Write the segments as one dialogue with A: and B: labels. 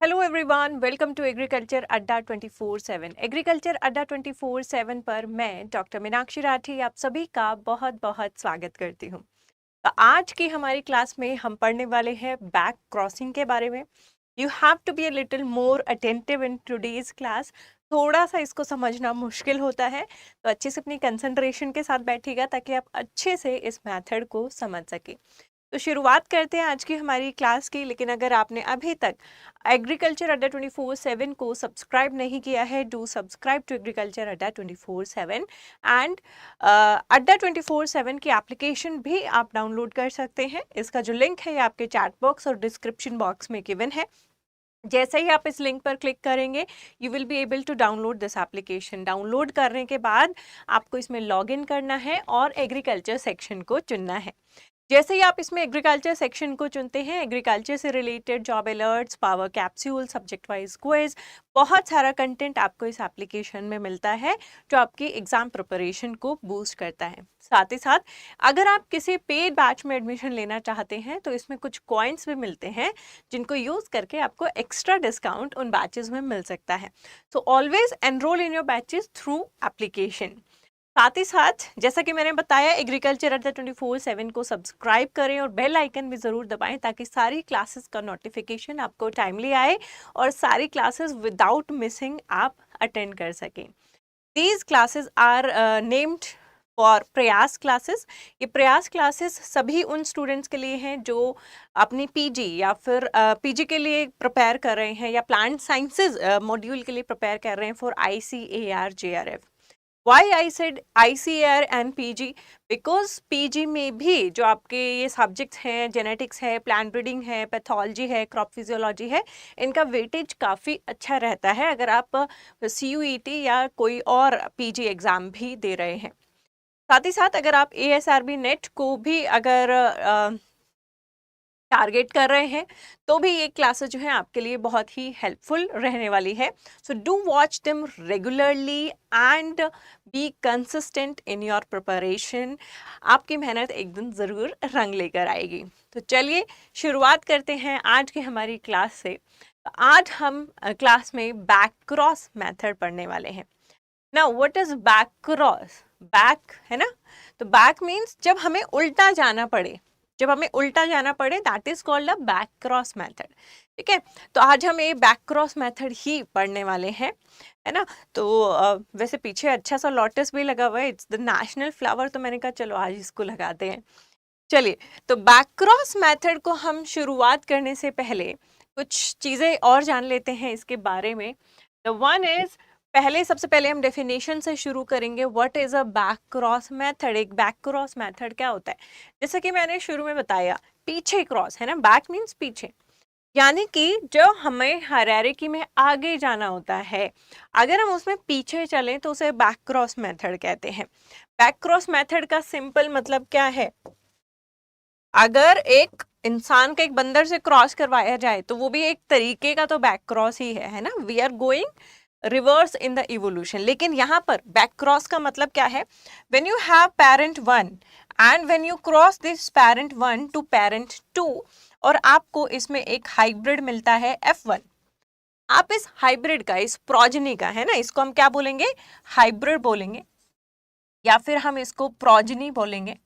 A: Hello everyone, welcome to agriculture Adda 24/7। Agriculture Adda 24/7 पर मैं doctor Meenakshi Rathi आप सभी का बहुत बहुत स्वागत करती हूँ। तो आज की हमारी क्लास में हम पढ़ने वाले हैं बैक क्रॉसिंग के बारे में। You have to be a little more attentive in today's class. थोड़ा सा इसको समझना मुश्किल होता है, तो अच्छे से अपनी कंसंट्रेशन के साथ बैठिएगा ताकि आप अच्छे से इस मेथड को समझ सकें। तो शुरुआत करते हैं आज की हमारी क्लास की। लेकिन अगर आपने अभी तक एग्रीकल्चर अड्डा 24/7 को सब्सक्राइब नहीं किया है, do subscribe to agriculture Adda 24/7 and अड्डा 24/7 की एप्लीकेशन भी आप डाउनलोड कर सकते हैं। इसका जो लिंक है ये आपके चैट बॉक्स और डिस्क्रिप्शन बॉक्स में गिवन है। जैसे ही आप इस लिंक पर क्लिक करेंगे you will be able to download this application. Download करने के बाद आपको इसमें लॉग इन करना है और एग्रीकल्चर सेक्शन को चुनना है। जैसे ही आप इसमें एग्रीकल्चर सेक्शन को चुनते हैं, एग्रीकल्चर से related job alerts, power capsule, subject wise quiz, बहुत सारा कंटेंट आपको इस एप्लीकेशन में मिलता है जो आपकी एग्जाम प्रिपरेशन को बूस्ट करता है। साथ ही साथ अगर आप किसी पेड बैच में एडमिशन लेना चाहते हैं तो इसमें कुछ कॉइन्स भी मिलते हैं जिनको यूज करके आपको एक्स्ट्रा डिस्काउंट उन बैचेस में मिल सकता है। So always enrol in your batches through application. साथ ही साथ जैसा कि मैंने बताया, एग्रीकल्चर अड्डा 24/7 को सब्सक्राइब करें और बेल आइकन भी ज़रूर दबाएं ताकि सारी क्लासेस का नोटिफिकेशन आपको टाइमली आए और सारी क्लासेस विदाउट मिसिंग आप अटेंड कर सकें। These classes are named for Prayas classes. ये प्रयास क्लासेस सभी उन स्टूडेंट्स के लिए हैं जो अपनी पीजी या फिर पीजी के लिए प्रिपेयर कर रहे हैं या प्लांट साइंसेज मॉड्यूल के लिए प्रिपेयर कर रहे हैं for ICAR JRF। Why I said ICAR and PG? Because PG में भी जो आपके ये सब्जेक्ट्स हैं, जेनेटिक्स है, प्लांट ब्रीडिंग है, पैथोलॉजी है, क्रॉप फिजियोलॉजी है, इनका वेटेज काफ़ी अच्छा रहता है अगर आप CUET या कोई और पीजी एग्ज़ाम भी दे रहे हैं। साथ ही साथ अगर आप ASRB नेट को भी अगर टारगेट कर रहे हैं तो भी ये क्लासेस जो है आपके लिए बहुत ही हेल्पफुल रहने वाली है। So do watch them regularly and be consistent in your preparation. आपकी मेहनत एक दिन ज़रूर रंग लेकर आएगी। तो चलिए शुरुआत करते हैं आज की हमारी क्लास से। तो आज हम क्लास में बैक क्रॉस मेथड पढ़ने वाले हैं। Now what is back cross? Back है ना, तो बैक मीन्स जब हमें उल्टा जाना पड़े, that is called a back cross method. ठीक है, तो आज हम ये बैक क्रॉस मेथड ही पढ़ने वाले हैं, है ना। तो वैसे पीछे अच्छा सा लोटस भी लगा हुआ है, इट्स द नेशनल फ्लावर, तो मैंने कहा चलो आज इसको लगाते हैं। चलिए, तो बैक क्रॉस मेथड को हम शुरुआत करने से पहले कुछ चीज़ें और जान लेते हैं इसके बारे में। द वन इज, सबसे पहले हम डेफिनेशन से शुरू करेंगे। What is a back cross method? एक बैक क्रॉस मेथड क्या होता है? जैसे कि मैंने शुरू में बताया, पीछे क्रॉस है ना, बैक मीन्स पीछे, यानी कि जो हमें हायरार्की में आगे जाना होता है, अगर हम उसमें पीछे चलें तो उसे बैक क्रॉस मेथड कहते हैं। बैक क्रॉस मेथड का सिंपल मतलब क्या है? अगर एक इंसान का एक बंदर से क्रॉस करवाया जाए तो वो भी एक तरीके का तो बैक क्रॉस ही है ना। We are going reverse in the evolution. लेकिन यहाँ पर बैक क्रॉस का मतलब क्या है? When you have parent 1 and when you cross this parent 1 to parent 2 और आपको इसमें एक हाइब्रिड मिलता है F1, आप इस हाइब्रिड का, इस प्रोजनी का, है ना, इसको हम क्या बोलेंगे? हाइब्रिड बोलेंगे या फिर हम इसको प्रोजनी बोलेंगे,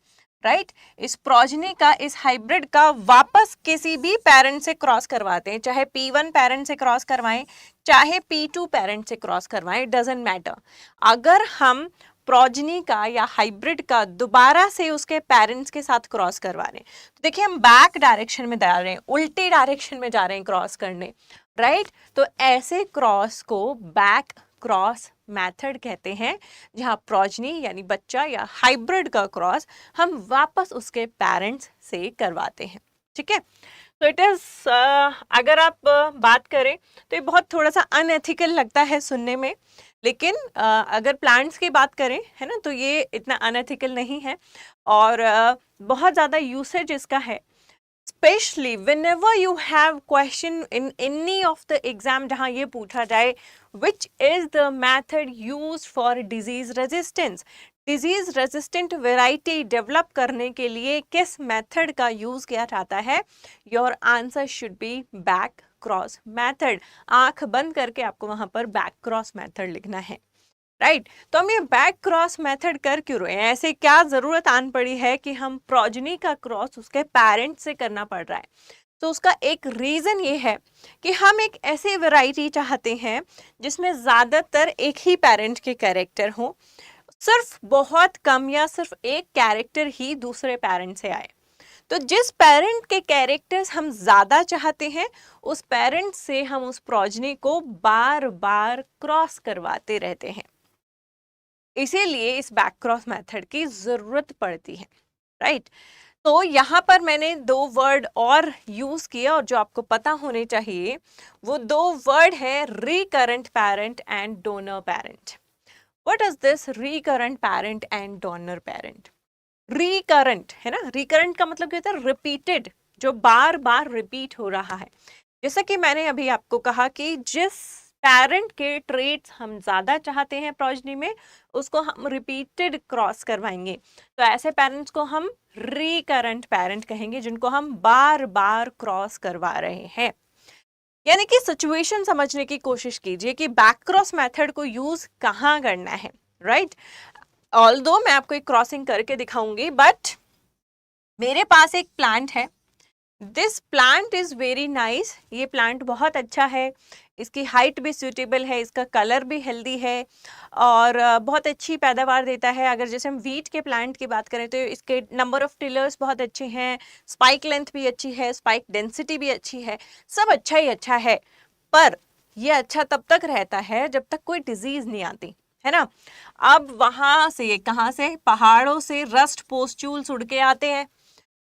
A: राइट। इस प्रोजनी का, इस हाइब्रिड का वापस किसी भी पेरेंट से क्रॉस करवाते हैं, चाहे P1 पेरेंट से क्रॉस करवाएं, चाहे P2 पेरेंट से क्रॉस करवाएं, डजंट मैटर। अगर हम प्रोजनी का या हाइब्रिड का दोबारा से उसके पेरेंट्स के साथ क्रॉस करवा रहे हैं, तो देखिए हम बैक डायरेक्शन में जा रहे हैं, उल्टी डायरेक्शन में जा रहे हैं क्रॉस करने, राइट। तो ऐसे क्रॉस को बैक क्रॉस मेथड कहते हैं, जहां प्रोजनी यानी बच्चा या हाइब्रिड का क्रॉस हम वापस उसके पेरेंट्स से करवाते हैं। ठीक है, तो इट इज, अगर आप बात करें तो ये बहुत थोड़ा सा अनएथिकल लगता है सुनने में, लेकिन अगर प्लांट्स की बात करें, है ना, तो ये इतना अनएथिकल नहीं है और बहुत ज़्यादा यूसेज इसका है। Especially whenever you have question in any of the exam जहाँ ये पूछा जाए which is the method used for disease resistance, disease resistant variety develop करने के लिए किस मेथड का यूज किया जाता है, your answer should be back cross method, आंख बंद करके आपको वहां पर बैक क्रॉस मेथड लिखना है, राइट। तो हम ये बैक क्रॉस मेथड कर क्यों रहे हैं, ऐसे क्या जरूरत आन पड़ी है कि हम प्रोजनी का क्रॉस उसके पेरेंट से करना पड़ रहा है। तो उसका एक रीजन ये है कि हम एक ऐसी वैरायटी चाहते हैं जिसमें ज्यादातर एक ही पेरेंट के कैरेक्टर हो, सिर्फ बहुत कम या सिर्फ एक कैरेक्टर ही दूसरे पेरेंट से आए। तो जिस पेरेंट के कैरेक्टर्स हम ज्यादा चाहते हैं उस पेरेंट से हम उस प्रोजनी को बार बार क्रॉस करवाते रहते हैं, इसीलिए इस बैक क्रॉस मेथड की जरूरत पड़ती है, राइट। तो यहाँ पर मैंने दो वर्ड और यूज किए और जो आपको पता होने चाहिए वो दो वर्ड है recurrent parent and donor parent. What is this recurrent parent and donor parent? Recurrent है ना, रिकरेंट का मतलब क्या होता है, रिपीटेड, जो बार बार रिपीट हो रहा है। जैसा कि मैंने अभी आपको कहा कि जिस पेरेंट के ट्रेट्स हम ज्यादा चाहते हैं प्रोजनी में उसको हम रिपीटेड क्रॉस करवाएंगे, तो ऐसे पेरेंट्स को हम रिकरेंट पेरेंट कहेंगे, जिनको हम बार बार क्रॉस करवा रहे हैं। यानी कि सिचुएशन समझने की कोशिश कीजिए कि बैक क्रॉस मेथड को यूज कहाँ करना है, राइट। ऑल्दो मैं आपको एक क्रॉसिंग करके दिखाऊंगी, बट मेरे पास एक प्लांट है, this plant is very nice, ये प्लांट बहुत अच्छा है, इसकी हाइट भी सूटेबल है, इसका कलर भी हेल्दी है और बहुत अच्छी पैदावार देता है। अगर जैसे हम वीट के प्लांट की बात करें तो इसके नंबर ऑफ टिलर्स बहुत अच्छे हैं, स्पाइक लेंथ भी अच्छी है, स्पाइक डेंसिटी भी अच्छी है, सब अच्छा ही अच्छा है। पर यह अच्छा तब तक रहता है जब तक कोई डिजीज नहीं आती, है ना। अब वहां से कहाँ से, पहाड़ों से रस्ट पोस्ट्यूल्स उड़ के आते हैं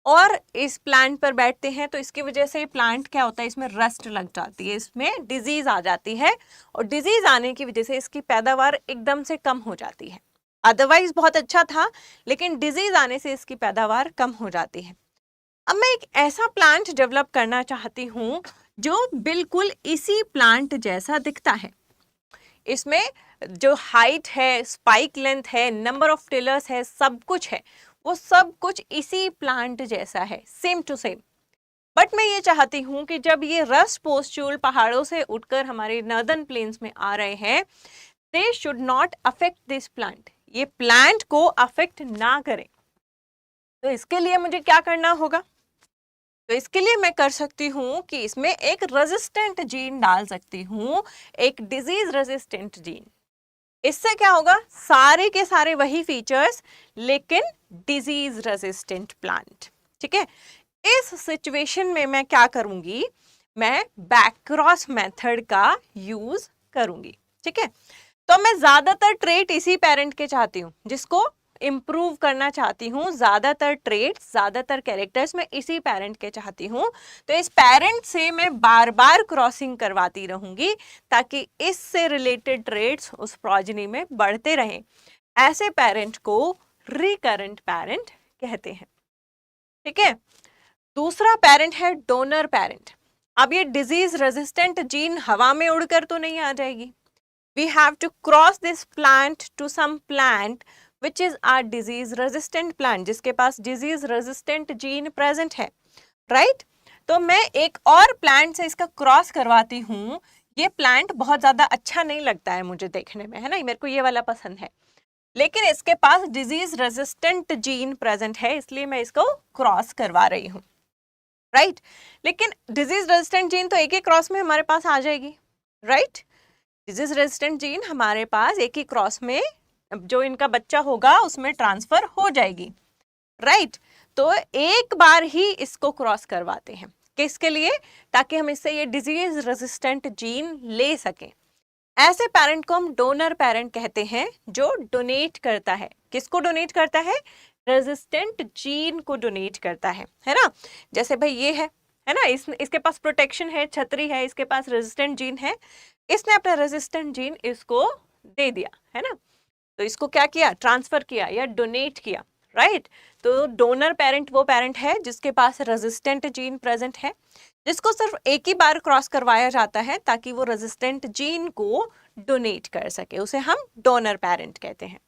A: और इस प्लांट पर बैठते हैं, तो इसकी वजह से प्लांट क्या होता है, इसमें रस्ट लग जाती है, इसमें डिजीज आ जाती है और डिजीज आने की वजह से इसकी पैदावार एकदम से कम हो जाती है। अदरवाइज बहुत अच्छा था लेकिन डिजीज आने से इसकी पैदावार कम हो जाती है। अब मैं एक ऐसा प्लांट डेवलप करना चाहती हूँ जो बिल्कुल इसी प्लांट जैसा दिखता है, इसमें जो हाइट है, स्पाइक लेंथ है, नंबर ऑफ टिलर्स है, सब कुछ है, वो सब कुछ इसी प्लांट जैसा है, सेम टू सेम। बट मैं ये चाहती हूं कि जब ये रस्ट पोस्ट्यूल पहाड़ों से उठकर हमारे नॉर्दर्न प्लेन्स में आ रहे हैं, they should not affect this plant, ये प्लांट को अफेक्ट ना करें। तो इसके लिए मुझे क्या करना होगा? तो इसके लिए मैं कर सकती हूँ कि इसमें एक रेजिस्टेंट जीन डाल सकती हूँ, एक डिजीज रेजिस्टेंट जीन। इससे क्या होगा, सारे के सारे वही फीचर्स लेकिन डिजीज रेजिस्टेंट प्लांट, ठीक है। इस सिचुएशन में मैं क्या करूंगी, मैं बैक क्रॉस मेथड का यूज करूंगी, ठीक है। तो मैं ज्यादातर ट्रेट इसी पेरेंट के चाहती हूँ, जिसको इम्प्रूव करना चाहती हूँ, ज्यादातर ट्रेट्स, ज्यादातर कैरेक्टर्स मैं इसी पेरेंट के चाहती हूँ। तो इस पेरेंट से मैं बार बार क्रॉसिंग करवाती रहूंगी ताकि इससे रिलेटेड ट्रेट्स उस प्रोजेनी में बढ़ते रहें। ऐसे पेरेंट को रिकरेंट पेरेंट कहते हैं, ठीक है। दूसरा पेरेंट है डोनर पेरेंट। अब ये डिजीज रेजिस्टेंट जीन हवा में उड़कर तो नहीं आ जाएगी, we have to cross this plant to some plant which is our disease resistant plant, जिसके पास disease resistant gene present है, right? तो मैं एक और प्लांट से इसका क्रॉस करवाती हूँ। ये प्लांट बहुत ज्यादा अच्छा नहीं लगता है मुझे देखने में, है ना, मेरे को ये वाला पसंद है, लेकिन इसके पास डिजीज रेजिस्टेंट जीन प्रेजेंट है, इसलिए मैं इसको क्रॉस करवा रही हूँ, राइट। लेकिन डिजीज रेजिस्टेंट जीन तो एक ही क्रॉस में हमारे पास आ जाएगी, राइट। डिजीज रेजिस्टेंट जीन हमारे पास एक ही क्रॉस में जो इनका बच्चा होगा उसमें ट्रांसफर हो जाएगी, राइट। तो एक बार ही इसको क्रॉस करवाते हैं, किसके लिए, ताकि हम इससे ये डिजीज रेजिस्टेंट जीन ले सकें। ऐसे पेरेंट को हम डोनर पेरेंट कहते हैं, जो डोनेट करता है, किसको डोनेट करता है, रेजिस्टेंट जीन को डोनेट करता है ना। जैसे भाई ये है ना, इसके पास प्रोटेक्शन है, छतरी है, इसके पास रेजिस्टेंट जीन है, इसने अपना रेजिस्टेंट जीन इसको दे दिया, है ना। तो इसको क्या किया, ट्रांसफर किया या डोनेट किया, राइट। तो डोनर पेरेंट वो पेरेंट है जिसके पास रेजिस्टेंट जीन प्रेजेंट है, जिसको सिर्फ एक ही बार क्रॉस करवाया जाता है ताकि वो रेजिस्टेंट जीन को डोनेट कर सके, उसे हम डोनर पेरेंट कहते हैं।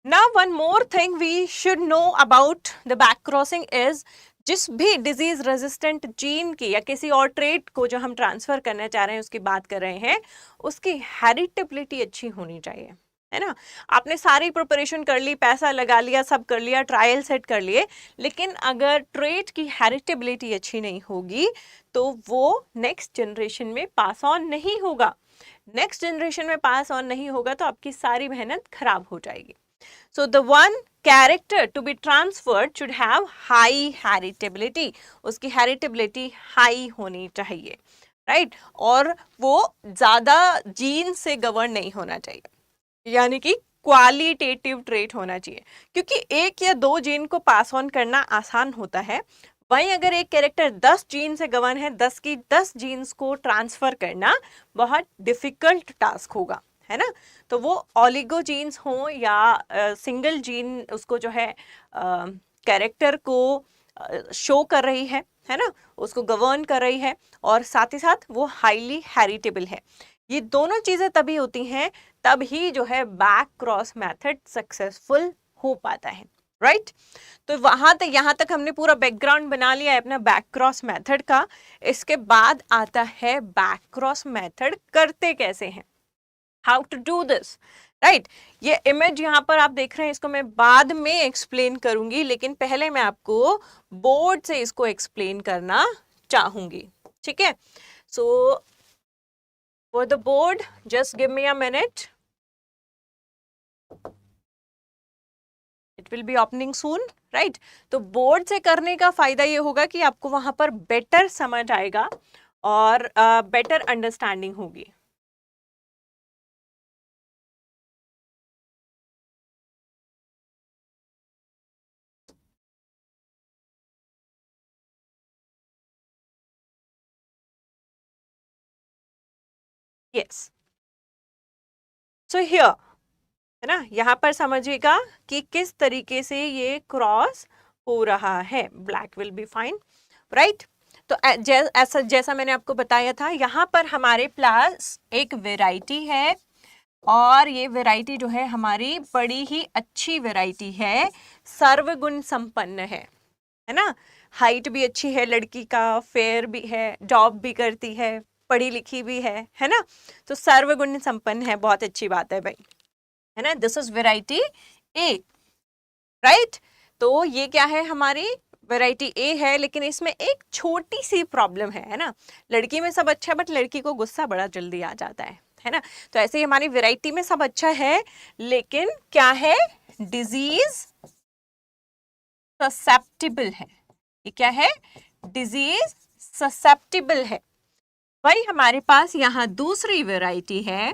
A: Now one more thing we should know about the back crossing is जिस भी डिजीज रेजिस्टेंट जीन की या किसी और ट्रेट को जो हम ट्रांसफर करना चाह रहे हैं उसकी बात कर रहे हैं, उसकी हेरिटेबिलिटी अच्छी होनी चाहिए, है ना। आपने सारी प्रिपरेशन कर ली, पैसा लगा लिया, सब कर लिया, ट्रायल सेट कर लिए, लेकिन अगर ट्रेट की हेरिटेबिलिटी अच्छी नहीं होगी तो वो नेक्स्ट जनरेशन में पास ऑन नहीं होगा। नेक्स्ट जनरेशन में पास ऑन नहीं होगा तो आपकी सारी मेहनत खराब हो जाएगी। So the one character to be transferred should have high heritability. उसकी heritability high होनी चाहिए, right? और वो ज़्यादा जीन से गवर्न नहीं होना चाहिए, यानी कि क्वालिटेटिव ट्रेट होना चाहिए, क्योंकि एक या दो जीन को पास ऑन करना आसान होता है, वहीं अगर एक कैरेक्टर 10 जीन से गवर्न है, 10 की 10 जीन्स को ट्रांसफर करना बहुत डिफिकल्ट टास्क होगा, है ना। तो वो ऑलिगो जीन्स हो या सिंगल जीन उसको जो है कैरेक्टर को शो कर रही है ना, उसको गवर्न कर रही है, और साथ ही साथ वो हाईली हेरिटेबल है। ये दोनों चीजें तभी होती हैं, तब ही जो है बैक क्रॉस मेथड सक्सेसफुल हो पाता है, राइट। तो वहां तक, यहाँ तक हमने पूरा बैकग्राउंड बना लिया है अपना बैक क्रॉस मेथड का। इसके बाद आता है बैक क्रॉस मेथड करते कैसे हैं, how to do this, right. ये इमेज यहाँ पर आप देख रहे हैं, इसको मैं बाद में एक्सप्लेन करूंगी, लेकिन पहले मैं आपको बोर्ड से इसको एक्सप्लेन करना चाहूंगी, ठीक है। So for the board just give me a minute, it will be opening soon, right. तो बोर्ड से करने का फायदा ये होगा कि आपको वहां पर बेटर समझ आएगा और बेटर अंडरस्टैंडिंग होगी। यस, सो हियर, है ना, यहाँ पर समझिएगा कि किस तरीके से ये क्रॉस हो रहा है। Black will be fine, right. तो जैसा मैंने आपको बताया था, यहाँ पर हमारे पास एक वेराइटी है, और ये वेराइटी जो है हमारी बड़ी ही अच्छी वेराइटी है, सर्वगुण संपन्न है ना। हाइट भी अच्छी है लड़की का, फेयर भी है, जॉब भी करती है, पढ़ी लिखी भी है ना। तो सर्वगुण संपन्न है, बहुत अच्छी बात है भाई, है ना। This is variety A, right. तो ये क्या है, हमारी वेराइटी ए है, लेकिन इसमें एक छोटी सी प्रॉब्लम है ना। लड़की में सब अच्छा है, बट लड़की को गुस्सा बड़ा जल्दी आ जाता है ना। तो ऐसे ही हमारी वेराइटी में सब अच्छा है, लेकिन क्या है, डिजीज ससेप्टिबल है। ये क्या है, डिजीज ससेप्टिबल है। वही हमारे पास यहाँ दूसरी वेराइटी है,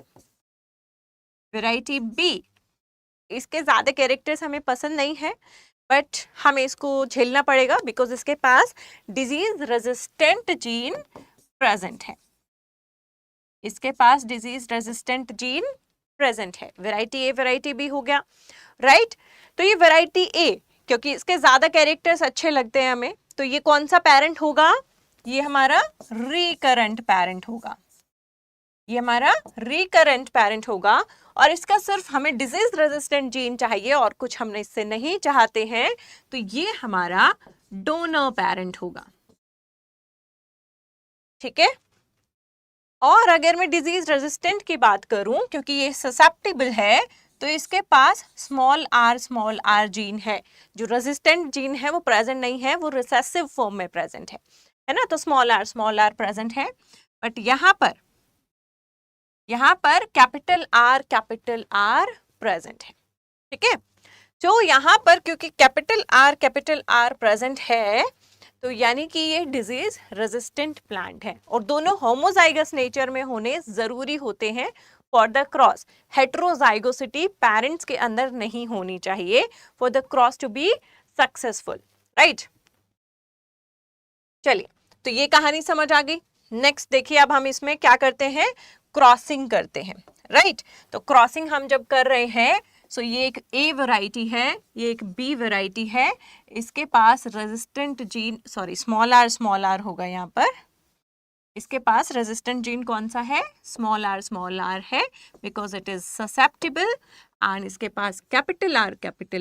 A: वेराइटी बी। इसके ज्यादा कैरेक्टर्स हमें पसंद नहीं है, बट हमें इसको झेलना पड़ेगा, बिकॉज इसके पास डिजीज रेजिस्टेंट जीन प्रेजेंट है। इसके पास डिजीज रेजिस्टेंट जीन प्रेजेंट है। वेराइटी ए, वेराइटी बी हो गया, राइट। तो ये वेराइटी ए, क्योंकि इसके ज्यादा कैरेक्टर्स अच्छे लगते हैं हमें, तो ये कौन सा पेरेंट होगा, ये हमारा रिकरेंट पेरेंट होगा। ये हमारा रिकरेंट पेरेंट होगा, और इसका सिर्फ हमें डिजीज रेजिस्टेंट जीन चाहिए और कुछ हमने इससे नहीं चाहते हैं, तो ये हमारा डोनर पेरेंट होगा, ठीक है। और अगर मैं डिजीज रेजिस्टेंट की बात करूं, क्योंकि ये ससेप्टिबल है, तो इसके पास स्मॉल आर जीन है। जो रेजिस्टेंट जीन है वो प्रेजेंट नहीं है, वो रिसेसिव फॉर्म में प्रेजेंट है ना। तो स्मॉल आर प्रेजेंट है, बट यहाँ पर कैपिटल आर प्रेजेंट है, ठीक है। तो यहाँ पर क्योंकि कैपिटल आर प्रेजेंट है, तो यानी कि ये डिजीज रेजिस्टेंट प्लांट है, और दोनों होमोजाइगस नेचर में होने जरूरी होते हैं for the cross. Heterozygosity parents के अंदर नहीं होनी चाहिए for the cross to be successful, right. चलिए, तो ये कहानी समझ आ गई। नेक्स्ट देखिए, अब हम इसमें क्या करते हैं, क्रॉसिंग करते हैं, राइट। तो क्रॉसिंग हम जब कर रहे हैं, सो ये एक ए वैरायटी है, ये एक बी वैरायटी है, इसके पास resistant gene, sorry small R होगा यहाँ पर। इसके पास रेजिस्टेंट जीन कौन सा है, स्मॉल आर है, because it is susceptible. And इसके पास कैपिटल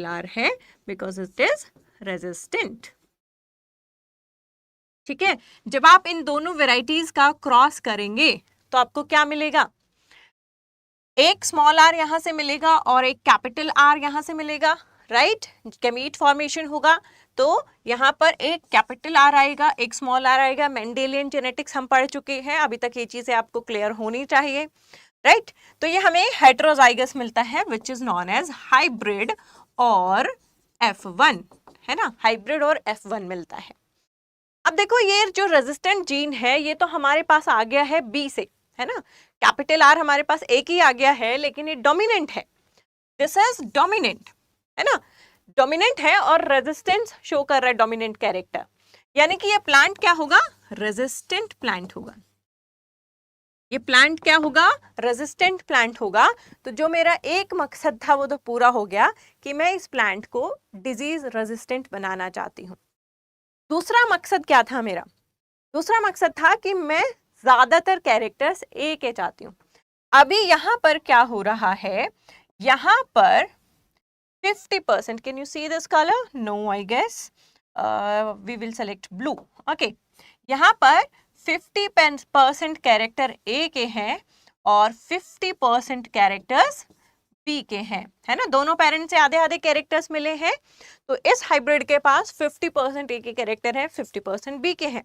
A: आर है, बिकॉज इट इज रेजिस्टेंट। ठीक है। जब आप इन दोनों वेराइटीज का क्रॉस करेंगे तो आपको क्या मिलेगा, एक स्मॉल आर यहां से मिलेगा और एक कैपिटल आर यहां से मिलेगा, राइट। गैमीट फॉर्मेशन होगा तो यहाँ पर एक कैपिटल आर आएगा, एक स्मॉल आर आएगा। मेंडेलियन जेनेटिक्स हम पढ़ चुके हैं, अभी तक ये चीजें आपको क्लियर होनी चाहिए, राइट। तो ये हमें हेटेरोजाइगस मिलता है which is known as hybrid और F1, है ना, हाइब्रिड और F1 मिलता है। अब देखो ये जो रेजिस्टेंट जीन है ये तो हमारे पास आ गया है बी से, है ना। कैपिटल आर हमारे पास एक ही आ गया है लेकिन ये डोमिनेंट है, दिस इज डोमिनेंट, है ना, डोमिनेंट है और रेजिस्टेंस शो कर रहा है डोमिनेंट कैरेक्टर, यानी कि ये प्लांट क्या होगा, रेजिस्टेंट प्लांट होगा। ये प्लांट क्या होगा, रेजिस्टेंट प्लांट होगा। तो जो मेरा एक मकसद था वो तो पूरा हो गया कि मैं इस प्लांट को डिजीज रेजिस्टेंट बनाना चाहती हूँ। दूसरा मकसद क्या था मेरा, दूसरा मकसद था कि मैं ज्यादातर कैरेक्टर्स ए के चाहती हूँ। अभी यहाँ पर क्या हो रहा है, यहाँ पर 50%, can you see this color? No, I guess. We will select blue. Okay. यहाँ पर 50% कैरेक्टर ए के हैं और 50% कैरेक्टर्स बी के हैं, है ना। दोनों पेरेंट्स से आधे आधे कैरेक्टर्स मिले हैं, तो इस हाइब्रिड के पास 50% ए के कैरेक्टर है, 50% बी के हैं।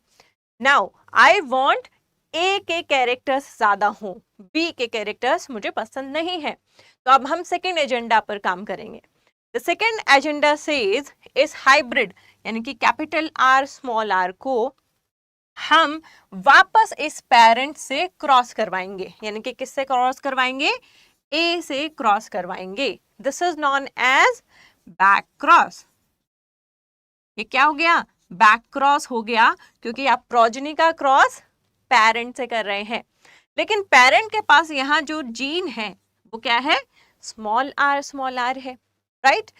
A: नाउ आई वांट ए के कैरेक्टर्स ज्यादा हों, बी के कैरेक्टर्स मुझे पसंद नहीं है। तो अब हम सेकेंड एजेंडा पर काम करेंगे। द सेकेंड एजेंडा सेज इस हाइब्रिड यानी कि कैपिटल आर स्मॉल आर को हम वापस इस पेरेंट से क्रॉस करवाएंगे, यानी कि किससे क्रॉस करवाएंगे, ए से क्रॉस करवाएंगे। This is known as back cross. ये क्या हो गया, बैक क्रॉस हो गया, क्योंकि आप प्रोजेनी का क्रॉस पेरेंट से कर रहे हैं। लेकिन पेरेंट के पास यहाँ जो जीन है वो क्या है, स्मॉल आर है, राइट।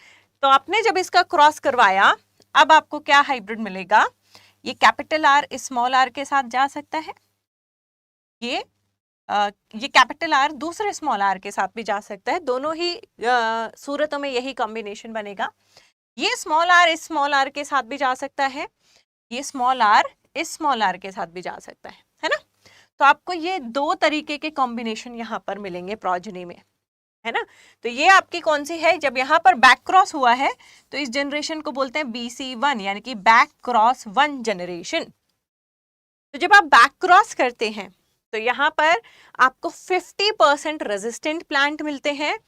A: तो आपने जब इसका क्रॉस करवाया, अब आपको क्या हाइब्रिड मिलेगा, ये कैपिटल आर इस स्मॉल आर के साथ जा सकता है, ये कैपिटल आर दूसरे स्मॉल आर के साथ भी जा सकता है, दोनों ही सूरतों में यही कॉम्बिनेशन बनेगा। ये स्मॉल आर इस स्मॉल आर के साथ भी जा सकता है, ये स्मॉल आर इस स्मॉल आर के साथ भी जा सकता है ना। तो आपको ये दो तरीके के कॉम्बिनेशन यहाँ पर मिलेंगे प्रोजेनी में, है ना। तो ये आपकी कौन सी है, जब यहाँ पर बैक क्रॉस हुआ है तो इस जनरेशन को बोलते हैं BC1, यानी कि बैक क्रॉस 1 जनरेशन। तो जब आप बैक क्रॉस करते हैं तो यहाँ पर आपको 50% रेजिस्टेंट प्लांट मिलते हैं,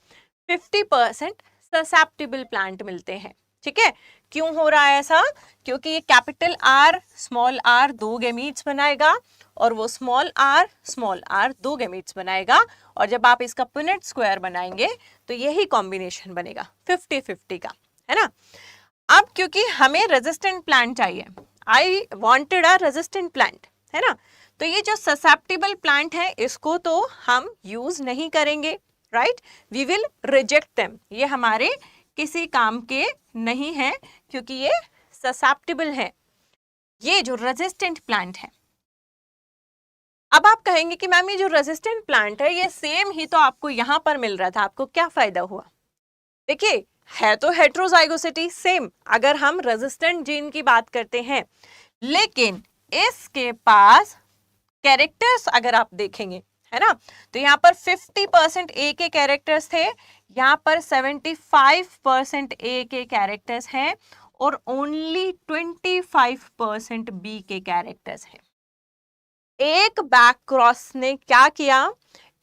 A: 50% ससेप्टिबल प्लांट मिलते हैं, ठीक है। क्यों हो रहा है ऐसा, क्योंकि ये कैपिटल आर स्मॉल आर दो गैमीट्स बनाएगा और वो स्मॉल आर दो गैमीट्स बनाएगा, और जब आप इसका पुनेट स्क्वायर बनाएंगे तो यही कॉम्बिनेशन बनेगा 50-50 का, है ना। अब क्योंकि हमें रेजिस्टेंट प्लांट चाहिए, I wanted a resistant plant, है ना, तो ये जो ससेप्टिबल प्लांट है इसको तो हम यूज नहीं करेंगे, right, we will reject them, ये हमारे किसी काम के नहीं है क्योंकि ये ससेप्टिबल है। ये जो रेजिस्टेंट प्लांट है, अब आप कहेंगे कि मैम ये जो रेजिस्टेंट प्लांट है ये सेम ही तो आपको यहां पर मिल रहा था, आपको क्या फायदा हुआ। देखिए है तो हेट्रोजाइगोसिटी सेम अगर हम रेजिस्टेंट जीन की बात करते हैं, लेकिन इसके पास कैरेक्टर्स अगर आप देखेंगे, है ना, तो यहाँ पर 50% ए के कैरेक्टर्स थे, यहाँ पर 75% ए के कैरेक्टर्स हैं और ओनली 25% बी के कैरेक्टर्स हैं। एक बैक क्रॉस ने क्या किया,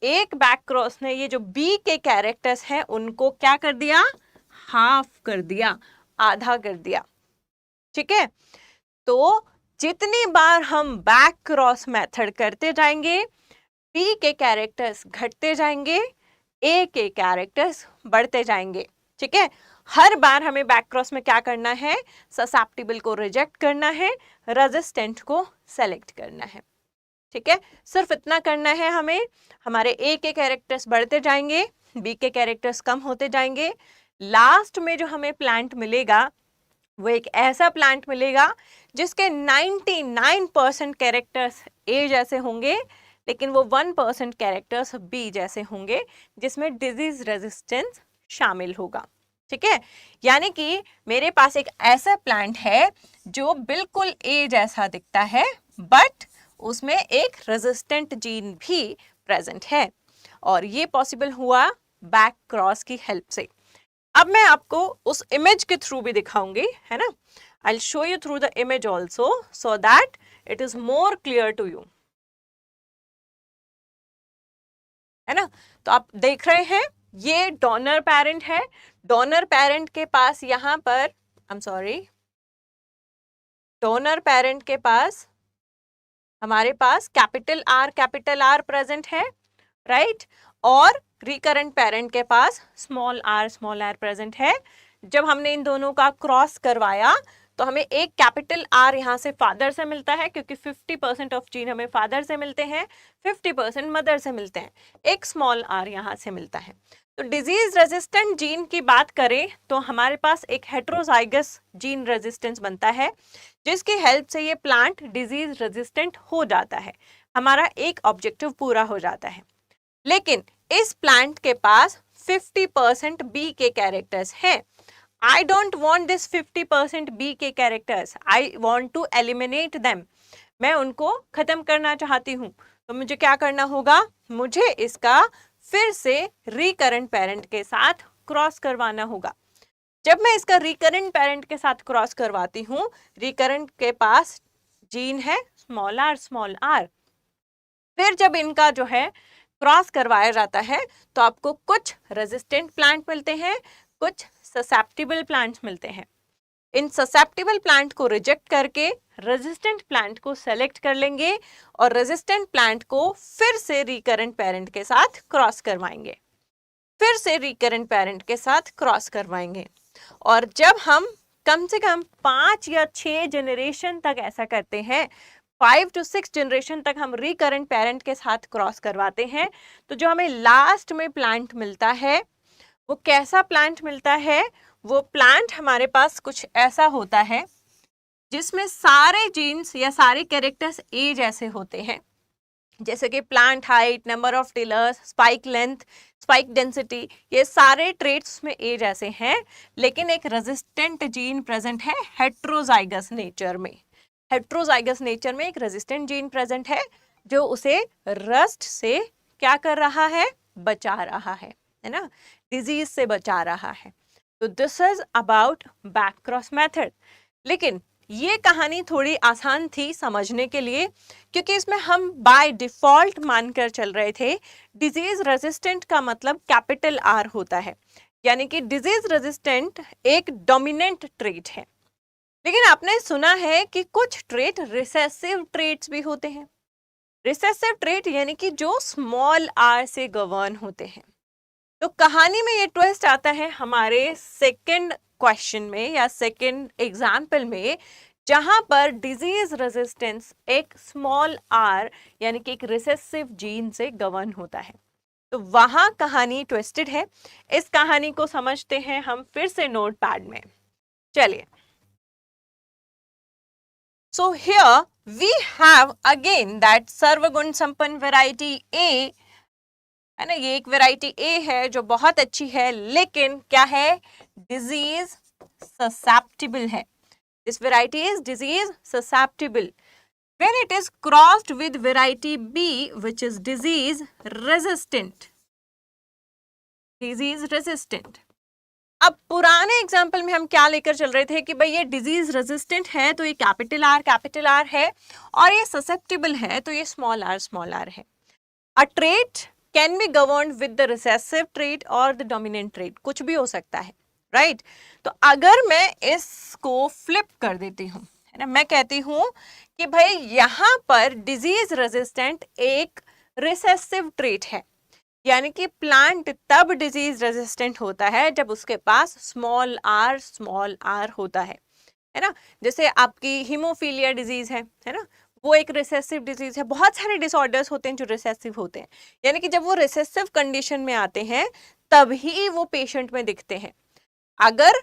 A: एक बैक क्रॉस ने ये जो बी के कैरेक्टर्स हैं उनको क्या कर दिया, हाफ कर दिया, आधा कर दिया, ठीक है। तो जितनी बार हम बैक क्रॉस मेथड करते जाएंगे बी के कैरेक्टर्स घटते जाएंगे, ए के कैरेक्टर्स बढ़ते जाएंगे, ठीक है। हर बार हमें बैक क्रॉस में क्या करना है, ससेप्टिबल को रिजेक्ट करना है, रेजिस्टेंट को सेलेक्ट करना है, ठीक है। सिर्फ इतना करना है हमें, हमारे ए के कैरेक्टर्स बढ़ते जाएंगे, बी के कैरेक्टर्स कम होते जाएंगे। लास्ट में जो हमें प्लांट मिलेगा वो एक ऐसा प्लांट मिलेगा जिसके 99% कैरेक्टर्स ए जैसे होंगे, लेकिन वो 1% कैरेक्टर्स बी जैसे होंगे, जिसमें डिजीज रेजिस्टेंस शामिल होगा, ठीक है, यानी कि मेरे पास एक ऐसा प्लांट है जो बिल्कुल ए जैसा दिखता है, बट उसमें एक रेजिस्टेंट जीन भी प्रेजेंट है, और ये पॉसिबल हुआ बैक क्रॉस की हेल्प से। अब मैं आपको उस इमेज के थ्रू भी दिखाऊंगी, है ना। I will show you through the image also so that it is more clear to you, है ना। तो आप देख रहे हैं ये डोनर पेरेंट है। डोनर पेरेंट के पास यहाँ पर, I am sorry, donor parent के पास हमारे पास कैपिटल आर प्रेजेंट है, राइट, और रिकरेंट पेरेंट के पास स्मॉल आर प्रेजेंट है। जब हमने इन दोनों का क्रॉस करवाया तो हमें एक कैपिटल आर यहाँ से फादर से मिलता है, क्योंकि 50% ऑफ जीन हमें फादर से मिलते हैं, 50% मदर से मिलते हैं, एक स्मॉल आर यहाँ से मिलता है। तो डिजीज रेजिस्टेंट जीन की बात करें तो हमारे पास एक हेट्रोजाइगस जीन रेजिस्टेंस बनता है, जिसकी हेल्प से ये प्लांट डिजीज रेजिस्टेंट हो जाता है, हमारा एक ऑब्जेक्टिव पूरा हो जाता है। लेकिन इस प्लांट के पास 50% बी के कैरेक्टर्स हैं। I don't want this 50% B के characters, I want to eliminate them, मैं उनको खत्म करना चाहती हूँ। तो मुझे क्या करना होगा, मुझे इसका फिर से रिकरेंट पेरेंट के साथ क्रॉस करवाना होगा। जब मैं इसका रिकरेंट पेरेंट के साथ क्रॉस करवाती हूँ, रिकरेंट के पास जीन है स्मॉल आर, फिर जब इनका जो है क्रॉस करवाया जाता है तो आपको कुछ रेजिस्टेंट प्लांट मिलते हैं, कुछ ससेप्टिबल प्लांट्स मिलते हैं। इन ससेप्टिबल प्लांट को रिजेक्ट करके रेजिस्टेंट प्लांट को सेलेक्ट कर लेंगे और रेजिस्टेंट प्लांट को फिर से रिकरेंट पेरेंट के साथ क्रॉस करवाएंगे, फिर से रिकरेंट पेरेंट के साथ क्रॉस करवाएंगे। और जब हम कम से कम 5 या 6 जनरेशन तक ऐसा करते हैं, 5 to 6 जनरेशन तक हम रिकरेंट पेरेंट के साथ क्रॉस करवाते हैं, तो जो हमें लास्ट में प्लांट मिलता है वो कैसा प्लांट मिलता है, वो प्लांट हमारे पास कुछ ऐसा होता है जिसमें सारे जीन्स या सारे कैरेक्टर्स ए जैसे होते हैं, जैसे कि plant height, number of tillers, spike length, spike density, ये सारे ट्रेट्स में ए जैसे हैं, लेकिन एक रेजिस्टेंट जीन प्रेजेंट है हेट्रोजाइगस नेचर में। हेट्रोजाइगस नेचर में एक रेजिस्टेंट जीन प्रेजेंट है जो उसे रस्ट से क्या कर रहा है, बचा रहा है ना, डिजीज से बचा रहा है। तो this is about back cross method. लेकिन ये कहानी थोड़ी आसान थी समझने के लिए, क्योंकि इसमें हम बाय डिफॉल्ट मानकर चल रहे थे डिजीज रेजिस्टेंट का मतलब कैपिटल आर होता है, यानी कि डिजीज रेजिस्टेंट एक डोमिनेंट ट्रेट है। लेकिन आपने सुना है कि कुछ ट्रेट रिसेसिव ट्रेट्स भी होते हैं। रिसेसिव ट्रेट यानी कि जो स्मॉल आर से गवर्न होते हैं। तो कहानी में ये ट्विस्ट आता है हमारे सेकंड क्वेश्चन में या सेकंड एग्जाम्पल में, जहां पर डिजीज रेजिस्टेंस एक स्मॉल आर यानी कि एक रिसेसिव जीन से गवर्न होता है। तो वहां कहानी ट्विस्टेड है। इस कहानी को समझते हैं हम फिर से नोटपैड में। चलिए, so here we have again that सर्वगुण संपन्न वैरायटी ए, है ना, ये एक वैरायटी ए है जो बहुत अच्छी है, लेकिन क्या है, डिजीज ससेप्टिबल है। This variety is disease susceptible when it is crossed with variety B which is disease resistant. disease resistant. अब पुराने एग्जाम्पल में हम क्या लेकर चल रहे थे कि भाई ये डिजीज रेजिस्टेंट है तो ये कैपिटल आर है, और ये ससेप्टिबल है तो ये स्मॉल आर है। अ trait can be governed with the recessive trait और द डोमिनेंट ट्रेट, कुछ भी हो सकता है, राइट। तो अगर मैं इसको फ्लिप कर देती हूँ, है ना, मैं कहती हूँ कि भाई यहाँ पर डिजीज रेजिस्टेंट एक रिसेसिव ट्रेट है, यानी कि प्लांट तब डिजीज रेजिस्टेंट होता है जब उसके पास स्मॉल आर होता है ना। जैसे आपकी हीमोफीलिया डिजीज है ना, वो एक रिसेसिव डिजीज है। बहुत सारे डिसऑर्डर्स होते हैं जो रिसेसिव होते हैं, यानी कि जब वो रिसेसिव कंडीशन में आते हैं तभी वो पेशेंट में दिखते हैं। अगर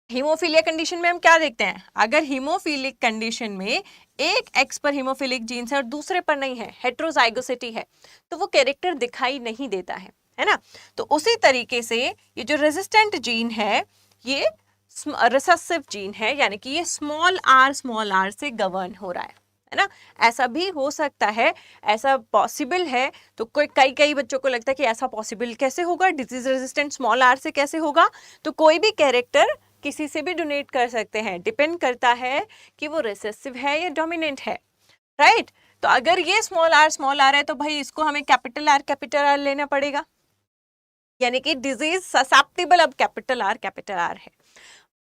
A: हीमोफीलिया कंडीशन में हम क्या देखते हैं, अगर हीमोफीलिक कंडीशन में एक एक्स पर हीमोफिलिक जीन्स है और दूसरे पर नहीं है, हेट्रोजाइगोसिटी है, तो वो कैरेक्टर दिखाई नहीं देता है। है ना। तो उसी तरीके से ये जो रेजिस्टेंट जीन है ये रिसेसिव जीन है, यानी कि ये स्मॉल आर से गवर्न हो रहा है ना। ऐसा भी हो सकता है, ऐसा पॉसिबल है। तो कोई कई बच्चों को लगता है कि ऐसा पॉसिबल कैसे होगा, डिजीज रेजिस्टेंट स्मॉल आर से कैसे होगा। तो कोई भी कैरेक्टर किसी से भी डोनेट कर सकते हैं, डिपेंड करता है कि वो रिसेसिव है या डोमिनेंट है, राइट। तो अगर ये स्मॉल आर है तो भाई इसको हमें कैपिटल आर लेना पड़ेगा, यानी कि डिजीज ससेप्टेबल अब कैपिटल आर है।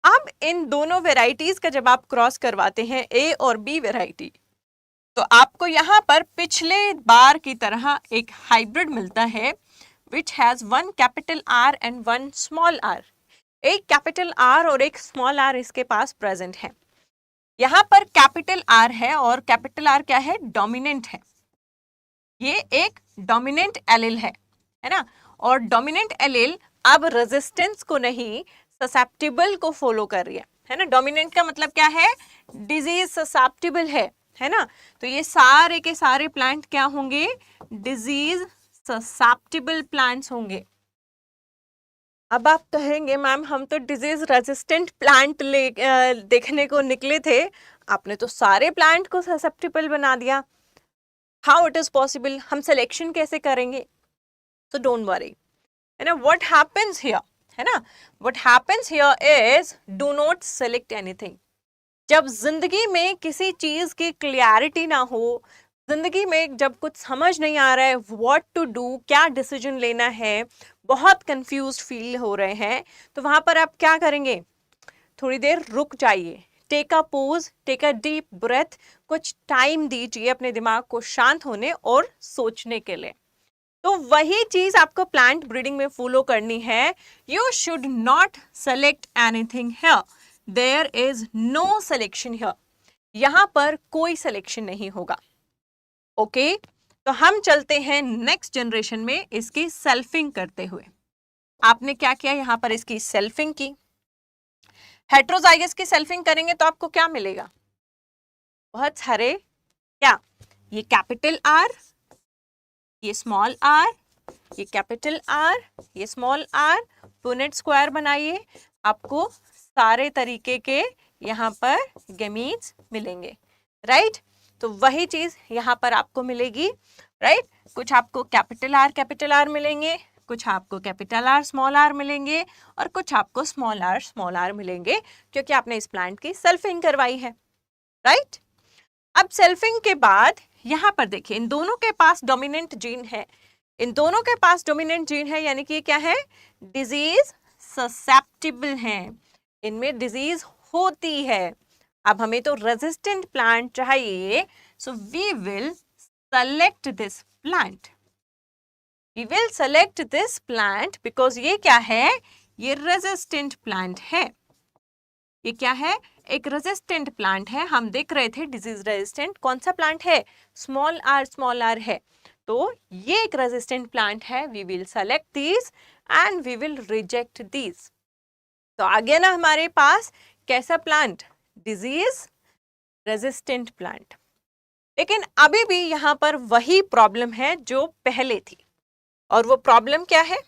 A: अब इन दोनों वेराइटीज का जब आप क्रॉस करवाते हैं ए और बी वेराइटी, तो आपको यहाँ पर पिछले बार की तरह एक हाइब्रिड मिलता है which has one capital R and one small R. एक कैपिटल आर और एक स्मॉल आर इसके पास प्रेजेंट है। यहाँ पर कैपिटल आर है और कैपिटल आर क्या है, डोमिनेंट है। ये एक डोमिनेंट एलील है ना। और डोमिनेंट एलील अब रेजिस्टेंस को नहीं ससेप्टेबल को फॉलो कर रही है ना। डोमिनेंट का मतलब क्या है, डिजीज ससेप्टेबल है ना। तो ये सारे के सारे प्लांट क्या होंगे, डिजीज ससेप्टेबल प्लांट्स होंगे। अब आप कहेंगे मैम हम तो डिजीज रेजिस्टेंट प्लांट देखने को निकले थे, आपने तो सारे प्लांट को ससेप्टेबल बना दिया, हाउ इट इज पॉसिबल, हम सिलेक्शन कैसे करेंगे। तो डोंट वरी, है ना। व्हाट हैपेंस हियर, है ना, what happens here is do not select anything. जब जिंदगी में किसी चीज की क्लियरिटी ना हो, जिंदगी में जब कुछ समझ नहीं आ रहा है व्हाट टू डू, क्या डिसीजन लेना है, बहुत कंफ्यूज्ड फील हो रहे हैं, तो वहां पर आप क्या करेंगे, थोड़ी देर रुक जाइए, take a pause, take a deep breath, कुछ टाइम दीजिए अपने दिमाग को शांत होने और सोचने के लिए। तो वही चीज आपको प्लांट ब्रीडिंग में फॉलो करनी है। You should not select anything here, there is no selection here, यहां पर कोई सिलेक्शन नहीं होगा। ओके तो हम चलते हैं नेक्स्ट जनरेशन में इसकी सेल्फिंग करते हुए। आपने क्या किया, यहां पर इसकी सेल्फिंग की। हेट्रोजाइगस की सेल्फिंग करेंगे तो आपको क्या मिलेगा, बहुत सारे, क्या, ये कैपिटल आर, ये स्मॉल आर, ये कैपिटल आर, ये स्मॉल आर, पुनेट स्क्वायर बनाइए, आपको सारे तरीके के यहाँ पर गेमीट्स मिलेंगे, राइट। तो वही चीज यहाँ पर आपको मिलेगी, राइट। कुछ आपको कैपिटल आर मिलेंगे, कुछ आपको कैपिटल आर स्मॉल आर मिलेंगे, और कुछ आपको स्मॉल आर मिलेंगे, क्योंकि आपने इस प्लांट की सेल्फिंग करवाई है, राइट। अब सेल्फिंग के बाद यहाँ पर देखिए, इन दोनों के पास डोमिनेंट जीन है, इन दोनों के पास डोमिनेंट जीन है, यानी कि क्या है, डिजीज ससेप्टेबल हैं, इनमें डिजीज होती है। अब हमें तो रेजिस्टेंट प्लांट चाहिए, so we will select this plant, we will select this plant because ये क्या है, ये रेजिस्टेंट प्लांट है। ये क्या है, एक रेजिस्टेंट प्लांट है। हम देख रहे थे डिजीज रेजिस्टेंट कौन सा प्लांट है, स्मॉल आर है। तो ये एक रेजिस्टेंट प्लांट है, we will select these and we will reject these. तो आ गया ना हमारे पास कैसा प्लांट, डिजीज रेजिस्टेंट प्लांट। लेकिन अभी भी यहां पर वही प्रॉब्लम है जो पहले थी, और वो प्रॉब्लम क्या है,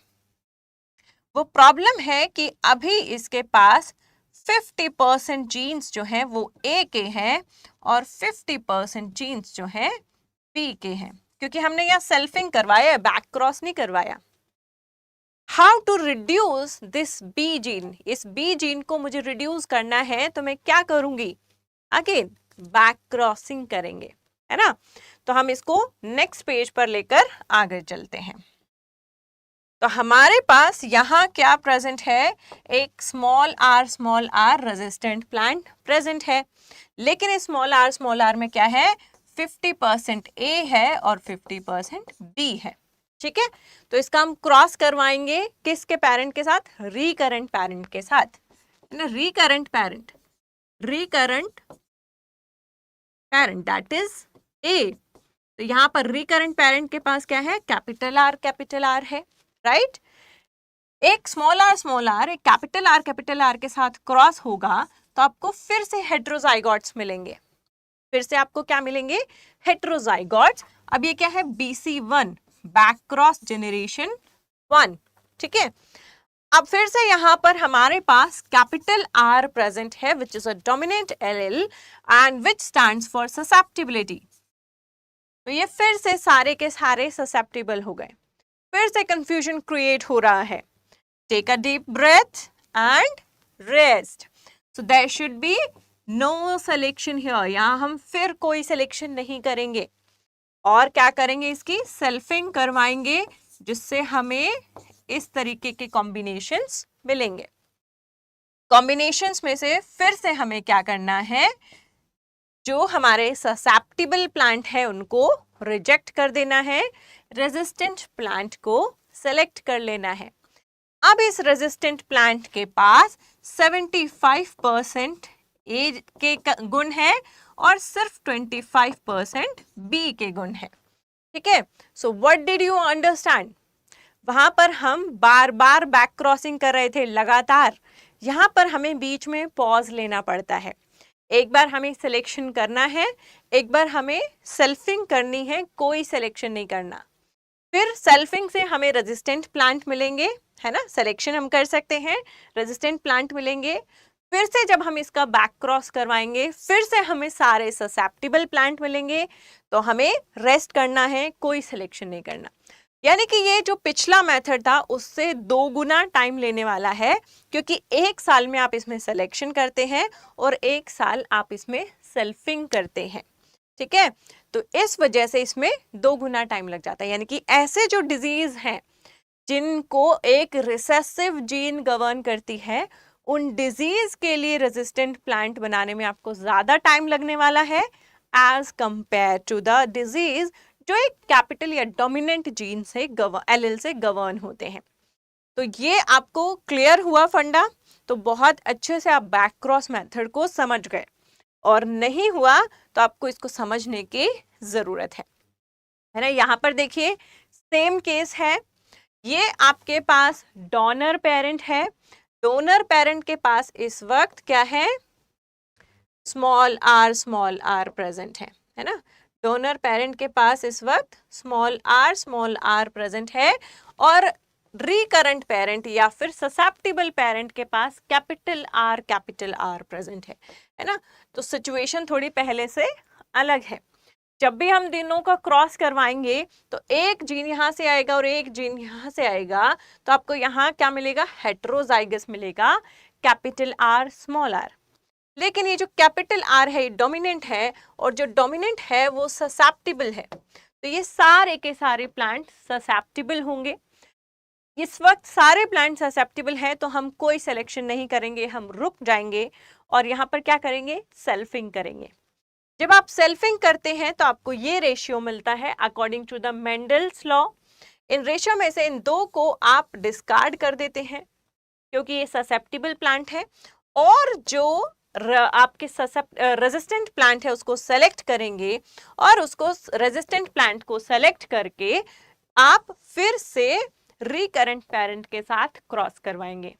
A: वो प्रॉब्लम है कि अभी इसके पास 50% जीन्स जो है वो ए के हैं और 50% जीन्स जो है बी के हैं, क्योंकि हमने यहाँ सेल्फिंग करवाया है, बैक क्रॉस नहीं करवाया। How to reduce this B gene, इस बी जीन को मुझे रिड्यूस करना है, तो मैं क्या करूंगी, अगेन बैक क्रॉसिंग करेंगे, है ना। तो हम इसको नेक्स्ट पेज पर लेकर आगे चलते हैं। तो हमारे पास यहाँ क्या प्रेजेंट है, एक small R resistant plant present है, लेकिन इस स्मॉल आर में क्या है, 50% ए है और 50% बी है, ठीक है। तो इसका हम क्रॉस करवाएंगे किसके पेरेंट के साथ, रिकरेंट पेरेंट के साथ, है ना। Recurrent parent that is a. तो यहाँ पर रिकरेंट पेरेंट के पास क्या है, कैपिटल आर है, राइट। एक स्मॉल आर एक कैपिटल आर के साथ क्रॉस होगा तो आपको फिर से हेट्रोजाइगोट्स मिलेंगे, फिर से आपको क्या मिलेंगे, हेट्रोजाइगोट्स। अब ये क्या है, BC1 बैक क्रॉस जेनरेशन 1, ठीक है। अब फिर से यहाँ पर हमारे पास कैपिटल R प्रेजेंट है which is a dominant allele and which stands for susceptibility. तो ये फिर से सारे के सारे ससेप्टिबल हो गए, फिर से कंफ्यूजन क्रिएट हो रहा है। Take a deep breath and rest. So there should be no selection here, यहाँ हम फिर कोई सिलेक्शन नहीं करेंगे और क्या करेंगे, इसकी सेल्फिंग करवाएंगे जिससे हमें इस तरीके के कॉम्बिनेशंस मिलेंगे। कॉम्बिनेशंस में से फिर से हमें क्या करना है, जो हमारे ससेप्टिबल प्लांट है उनको रिजेक्ट कर देना है, रेजिस्टेंट प्लांट को सेलेक्ट कर लेना है। अब इस रेजिस्टेंट प्लांट के पास 75% ए के गुण है और सिर्फ 25% बी के गुण है, ठीक है। So what did you understand, वहां पर हम बार बार बैक क्रॉसिंग कर रहे थे लगातार, यहाँ पर हमें बीच में पॉज लेना पड़ता है। एक बार हमें सिलेक्शन करना है, एक बार हमें सेल्फिंग करनी है, कोई सिलेक्शन नहीं करना। फिर सेल्फिंग से हमें रेजिस्टेंट प्लांट मिलेंगे, है ना, सिलेक्शन हम कर सकते हैं, रेजिस्टेंट प्लांट मिलेंगे। फिर से जब हम इसका बैक क्रॉस करवाएंगे फिर से हमें सारे ससेप्टिबल प्लांट मिलेंगे, तो हमें रेस्ट करना है, कोई सिलेक्शन नहीं करना। यानी कि ये जो पिछला मेथड था उससे 2 गुना टाइम लेने वाला है, क्योंकि 1 साल में आप इसमें सिलेक्शन करते हैं और 1 साल आप इसमें सेल्फिंग करते हैं, ठीक है। तो इस वजह से इसमें 2 गुना टाइम लग जाता है। यानी कि ऐसे जो डिजीज हैं जिनको एक रिसेसिव जीन गवर्न करती है, उन डिजीज के लिए रेजिस्टेंट प्लांट बनाने में आपको ज्यादा टाइम लगने वाला है as compare to the disease जो एक कैपिटल या डोमिनेंट जीन से एलील से गवर्न होते हैं। तो ये आपको क्लियर हुआ फंडा, तो बहुत अच्छे से आप बैक क्रॉस मेथड को समझ गए, और नहीं हुआ तो आपको इसको समझने की जरूरत है ना। यहाँ पर देखिए सेम केस है, ये आपके पास डोनर पेरेंट है, डोनर पेरेंट के पास इस वक्त क्या है, स्मॉल आर प्रेजेंट है ना। डोनर पेरेंट के पास इस वक्त स्मॉल आर प्रेजेंट है, और रिकरेंट पेरेंट या फिर ससेप्टिबल पेरेंट के पास कैपिटल आर प्रेजेंट है ना। तो सिचुएशन थोड़ी पहले से अलग है। जब भी हम दोनों का क्रॉस करवाएंगे तो एक जीन यहाँ से आएगा और एक जीन यहाँ से आएगा, तो आपको यहाँ क्या मिलेगा, हेट्रोजाइगस मिलेगा, कैपिटल आर स्मॉल आर। लेकिन ये जो कैपिटल आर है ये डोमिनेंट है, और जो डोमिनेंट है वो ससेप्टिबल है, तो ये सारे के सारे प्लांट ससेप्टिबल होंगे। इस वक्त सारे प्लांट ससेप्टिबल हैं, तो हम कोई सिलेक्शन नहीं करेंगे, हम रुक जाएंगे और यहाँ पर क्या करेंगे, सेल्फिंग करेंगे। जब आप सेल्फिंग करते हैं तो आपको ये रेशियो मिलता है according to the Mendel's law. इन रेशियो में से इन 2 को आप डिस्कार्ड कर देते हैं क्योंकि ये ससेप्टिबल प्लांट है, और जो आपके रेजिस्टेंट प्लांट है उसको सेलेक्ट करेंगे, और उसको रेजिस्टेंट प्लांट को सेलेक्ट करके आप फिर से रिकरेंट पेरेंट के साथ क्रॉस करवाएंगे।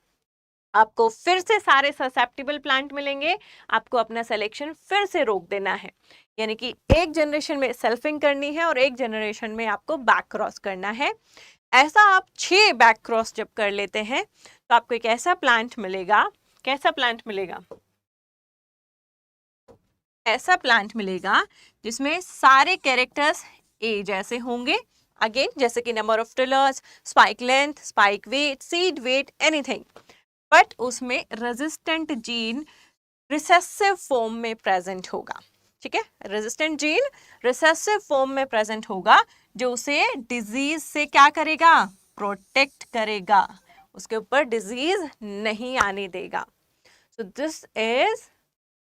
A: आपको फिर से सारे ससेप्टिबल प्लांट मिलेंगे, आपको अपना सिलेक्शन फिर से रोक देना है। यानी कि एक जनरेशन में सेल्फिंग करनी है और एक जनरेशन में आपको बैक क्रॉस करना है। ऐसा आप 6 बैक क्रॉस जब कर लेते हैं तो आपको एक ऐसा प्लांट मिलेगा, कैसा प्लांट मिलेगा, ऐसा प्लांट मिलेगा जिसमें सारे कैरेक्टर्स ए जैसे होंगे, अगेन जैसे कि number of tillers, spike length, spike weight, seed weight, anything, but उसमें रेजिस्टेंट जीन रिसेसिव फॉर्म में प्रेजेंट होगा, ठीक है। रेजिस्टेंट जीन रिसेसिव फॉर्म में प्रेजेंट होगा, जो उसे डिजीज से क्या करेगा, प्रोटेक्ट करेगा, उसके ऊपर डिजीज नहीं आने देगा। So this is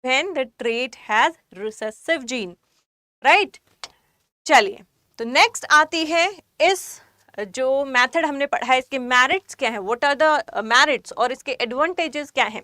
A: when the trait has recessive gene, right? चलिए, तो नेक्स्ट आती है इस जो मेथड हमने पढ़ा है इसके मेरिट्स क्या है, व्हाट आर द मेरिट्स और इसके एडवांटेजेस क्या हैं।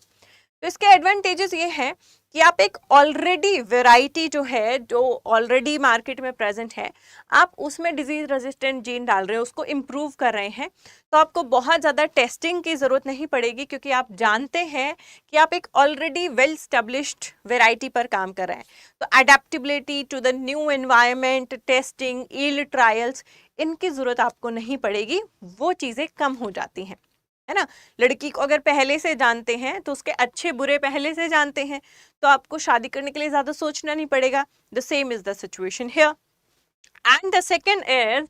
A: तो इसके एडवांटेजेस ये हैं कि आप एक ऑलरेडी वैरायटी जो है, जो ऑलरेडी मार्केट में प्रेजेंट है, आप उसमें डिजीज रेजिस्टेंट जीन डाल रहे हो, उसको इम्प्रूव कर रहे हैं, तो आपको बहुत ज़्यादा टेस्टिंग की ज़रूरत नहीं पड़ेगी, क्योंकि आप जानते हैं कि आप एक ऑलरेडी वेल स्टेब्लिश्ड वैरायटी पर काम कर रहे हैं। तो adaptability to the new environment, testing, yield trials, इनकी ज़रूरत आपको नहीं पड़ेगी, वो चीज़ें कम हो जाती हैं, है ना। लड़की को अगर पहले से जानते हैं तो उसके अच्छे बुरे पहले से जानते हैं, तो आपको शादी करने के लिए ज्यादा सोचना नहीं पड़ेगा। The same is the situation here. And the second is,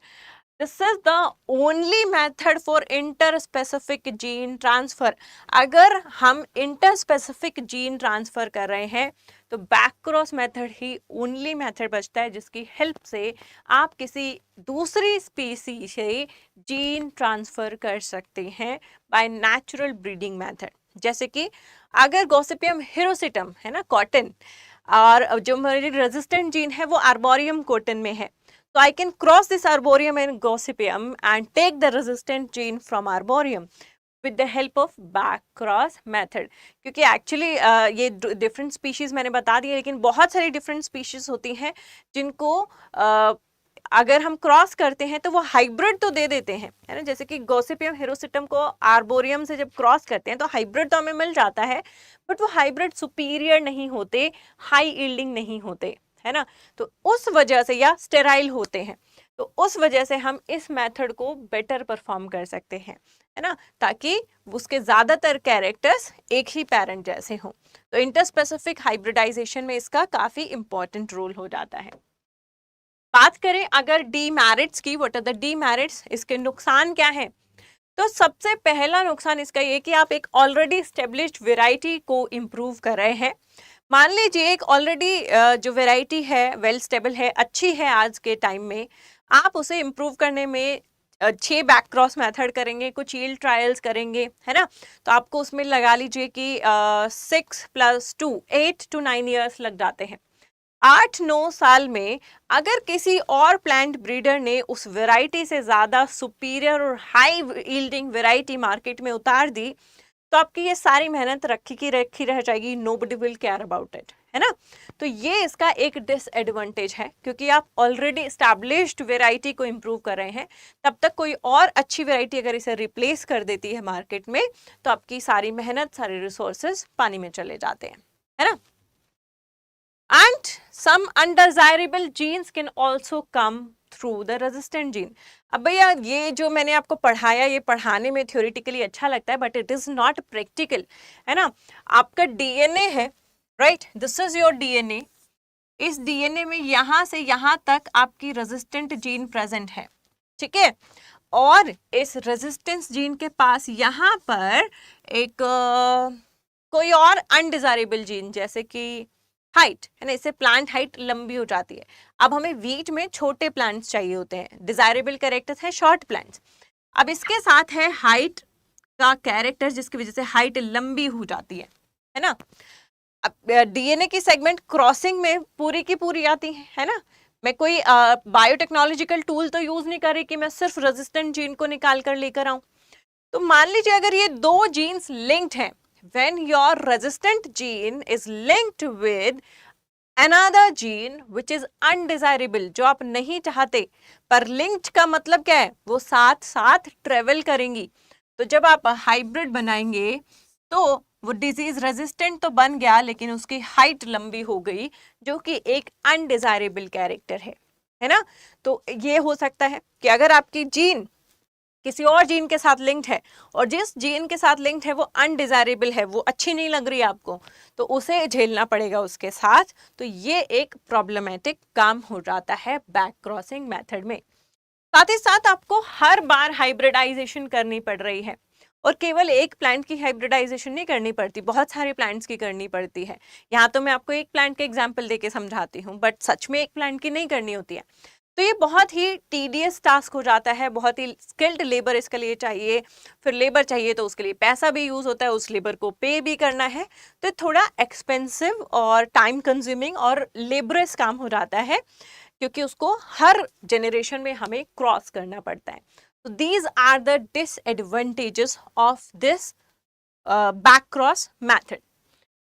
A: this is the only method for interspecific gene transfer. अगर हम इंटरस्पेसिफिक जीन ट्रांसफर कर रहे हैं तो बैक क्रॉस मेथड ही ओनली मेथड बचता है जिसकी हेल्प से आप किसी दूसरी स्पीसी से जीन ट्रांसफर कर सकते हैं बाय नेचुरल ब्रीडिंग मेथड। जैसे कि अगर गॉसिपियम हिरोसिटम है ना, कॉटन, और जो मेरी रेजिस्टेंट जीन है वो आर्बोरियम कॉटन में है, so I can cross this arboreum and gossypium and take the resistant gene from arboreum with the help of back cross method। क्योंकि एक्चुअली ये डिफरेंट स्पीशीज मैंने बता दिया, लेकिन बहुत सारी डिफरेंट स्पीशीज होती हैं जिनको अगर हम क्रॉस करते हैं तो वो हाइब्रिड तो दे देते हैं, है ना। जैसे कि गॉसिपियम हिरोसिटम को आर्बोरियम से जब क्रॉस करते हैं तो हाइब्रिड तो हमें मिल जाता है, बट वो हाइब्रिड सुपीरियर नहीं होते, हाई यील्डिंग नहीं होते, है ना। तो उस वजह से, या स्टेराइल होते हैं, तो उस वजह से हम इस मेथड को बेटर परफॉर्म कर सकते हैं, है ना, ताकि उसके ज़्यादातर कैरेक्टर्स एक ही पेरेंट जैसे हों। तो इंटरस्पेसिफिक हाइब्रिडाइजेशन में इसका काफ़ी इंपॉर्टेंट रोल हो जाता है। बात करें अगर डीमेरिट्स की, व्हाट आर द डीमेरिट्स, इसके नुकसान क्या है, तो सबसे पहला नुकसान इसका ये कि आप एक ऑलरेडी स्टेब्लिश्ड वैरायटी को इम्प्रूव कर रहे हैं। मान लीजिए एक ऑलरेडी जो वैरायटी है वेल स्टेबल है, अच्छी है आज के टाइम में, आप उसे इम्प्रूव करने में 6 बैक क्रॉस मेथड करेंगे, कुछ यील्ड ट्रायल्स करेंगे, है ना, तो आपको उसमें लगा लीजिए कि 6 + 2 8 to 9 ईयर्स लग जाते हैं। 8-9 साल में अगर किसी और प्लांट ब्रीडर ने उस वैरायटी से ज़्यादा सुपीरियर और हाई यील्डिंग वैरायटी मार्केट में उतार दी, तो आपकी ये सारी मेहनत रखी की रखी रह जाएगी, nobody will care about it, है ना। तो ये इसका एक डिसएडवांटेज है, क्योंकि आप ऑलरेडी एस्टैब्लिश्ड वैरायटी को इम्प्रूव कर रहे हैं, तब तक कोई और अच्छी वैरायटी अगर इसे रिप्लेस कर देती है मार्केट में, तो आपकी सारी मेहनत, सारे रिसोर्सेज पानी में चले जाते हैं, है ना। And some undesirable genes can also come through the resistant gene। अब भैया ये जो मैंने आपको पढ़ाया, ये पढ़ाने में थ्योरेटिकली अच्छा लगता है, but it is not practical, है ना। आपका डीएनए है, right, this is your DNA. इस डीएनए में यहाँ से यहाँ तक आपकी रेजिस्टेंट जीन प्रेजेंट है, ठीक है, और इस रेजिस्टेंस जीन के पास यहाँ पर एक कोई और अनडिजायरेबल जीन, जैसे कि हाइट, है ना, इससे प्लांट हाइट लंबी हो जाती है। अब हमें वीट में छोटे प्लांट्स चाहिए होते हैं, डिजायरेबल कैरेक्टर्स है शॉर्ट प्लांट्स। अब इसके साथ है हाइट का कैरेक्टर, जिसकी वजह से हाइट लंबी हो जाती है ना। अब डीएनए की सेगमेंट क्रॉसिंग में पूरी की पूरी आती है ना। मैं कोई बायोटेक्नोलॉजिकल टूल तो यूज नहीं कर रही कि मैं सिर्फ रेजिस्टेंट जीन को निकाल कर लेकर आऊं। तो मान लीजिए अगर ये दो जीन्स लिंक्ड हैं, when your resistant gene is linked with another gene which is undesirable, जो आप नहीं चाहते, पर linked का मतलब क्या है, वो साथ साथ ट्रेवल करेंगी। तो जब आप हाइब्रिड बनाएंगे तो वो डिजीज रेजिस्टेंट तो बन गया, लेकिन उसकी हाइट लंबी हो गई, जो कि एक अनडिजायरेबल कैरेक्टर है ना। तो ये हो सकता है कि अगर आपकी जीन किसी और जीन के साथ लिंक्ड है और जिस जीन के साथ लिंक्ड है वो अनडिजायरेबल है, वो अच्छी नहीं लग रही आपको, तो उसे झेलना पड़ेगा उसके साथ। तो ये एक प्रॉब्लमेटिक काम हो जाता है बैक क्रॉसिंग मेथड में। साथ ही साथ आपको हर बार हाइब्रिडाइजेशन करनी पड़ रही है, और केवल एक प्लांट की हाइब्रिडाइजेशन नहीं करनी पड़ती, बहुत सारे प्लांट्स की करनी पड़ती है। यहाँ तो मैं आपको एक प्लांट के एग्जाम्पल देके समझाती हूँ, बट सच में एक प्लांट की नहीं करनी होती है। तो ये बहुत ही टीडियस टास्क हो जाता है, बहुत ही स्किल्ड लेबर इसके लिए चाहिए, फिर लेबर चाहिए तो उसके लिए पैसा भी यूज़ होता है, उस लेबर को पे भी करना है, तो थोड़ा एक्सपेंसिव और टाइम कंज्यूमिंग और लेबरस काम हो जाता है, क्योंकि उसको हर जनरेशन में हमें क्रॉस करना पड़ता है। तो these are the disadvantages of this back cross method.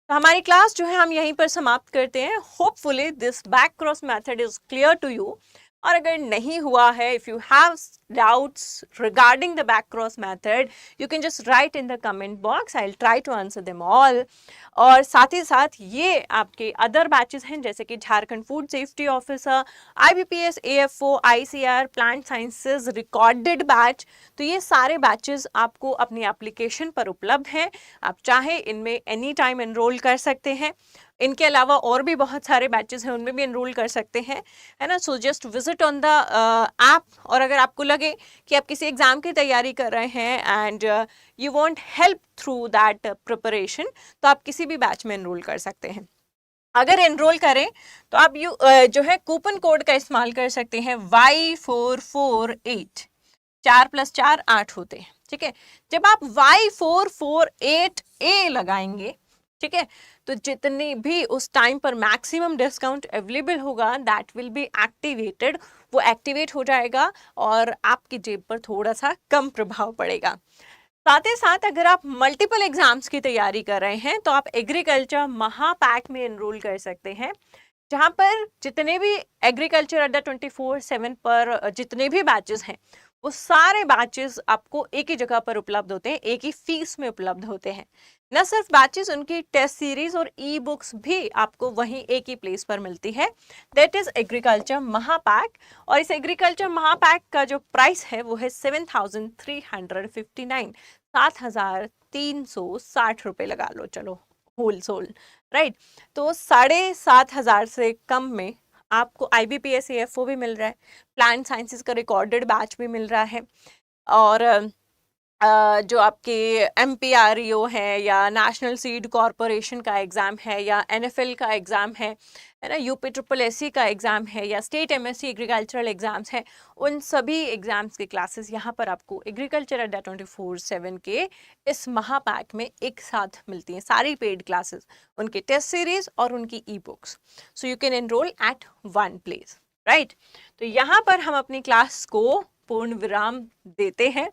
A: तो हमारी क्लास जो है हम यहीं पर समाप्त करते हैं. Hopefully this back cross method is clear to you. और अगर नहीं हुआ है, if you have doubts regarding the back cross method, you can just write in the comment box. I will try to answer them all. और साथ ही साथ ये आपके अदर बैचेस हैं जैसे कि Jharkhand food safety officer, IBPS, AFO, ICR, plant sciences recorded batch. तो ये सारे बैचेस आपको अपनी एप्लीकेशन पर उपलब्ध हैं. आप चाहे इनमें एनी टाइम एनरोल कर सकते हैं. इनके अलावा और भी बहुत सारे बैचेस हैं, उनमें भी एनरोल कर सकते हैं, है ना. So just visit on the app. और अगर आपको लगे कि आप किसी एग्जाम की तैयारी कर रहे हैं and you want help through that preparation, तो आप किसी भी बैच में एनरोल कर सकते हैं. अगर एनरोल करें तो आप जो है कूपन कोड का इस्तेमाल कर सकते हैं Y448. 4 + 4 8 होते हैं, ठीक है. जब आप Y448A लगाएंगे, ठीक है, तो जितनी भी उस टाइम पर मैक्सिमम डिस्काउंट अवेलेबल होगा दैट विल बी एक्टिवेटेड. वो एक्टिवेट हो जाएगा और आपकी जेब पर थोड़ा सा कम प्रभाव पड़ेगा. साथ ही साथ अगर आप मल्टीपल एग्जाम्स की तैयारी कर रहे हैं तो आप एग्रीकल्चर महापैक में एनरोल कर सकते हैं, जहां पर जितने भी एग्रीकल्चर अड्डा 24/7 पर जितने भी बैचेस हैं वो सारे बैचेस आपको एक ही जगह पर उपलब्ध होते हैं, एक ही फीस में उपलब्ध होते हैं. न सिर्फ बैचेस, उनकी टेस्ट सीरीज और ई बुक्स भी आपको वहीं एक ही प्लेस पर मिलती है. दैट इज एग्रीकल्चर महापैक. और इस एग्रीकल्चर महापैक का जो प्राइस है वो है 7,359, 7,360 रुपये लगा लो, चलो होलसेल, राइट. तो 7,500 से कम में आपको IBPS AFO भी मिल रहा है, प्लांट साइंसेस का रिकॉर्डेड बैच भी मिल रहा है, और जो आपके MPREO है या नेशनल सीड कॉरपोरेशन का एग्ज़ाम है या NFL का एग्ज़ाम है ना, UPSSC का एग्ज़ाम है या स्टेट MSc एग्रीकल्चरल एग्ज़ाम्स हैं, उन सभी एग्ज़ाम्स के क्लासेस यहाँ पर आपको एग्रीकल्चर अड्डा 24/7 के इस महापैक में एक साथ मिलती हैं. सारी पेड क्लासेस, उनके टेस्ट सीरीज और उनकी ebooks. So you can enroll at one place, right. तो यहाँ पर हम अपनी क्लास को पूर्ण विराम देते हैं.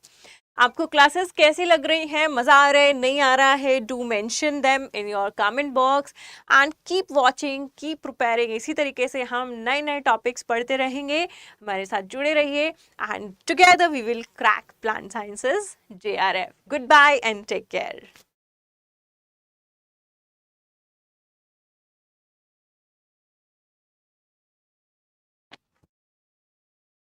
A: आपको क्लासेस कैसी लग रही हैं, मज़ा आ रहा है, नहीं आ रहा है, do mention them in your comment box and keep watching, keep preparing. इसी तरीके से हम नए नए टॉपिक्स पढ़ते रहेंगे. हमारे साथ जुड़े रहिए and together we will crack plant sciences JRF. Good bye and take care.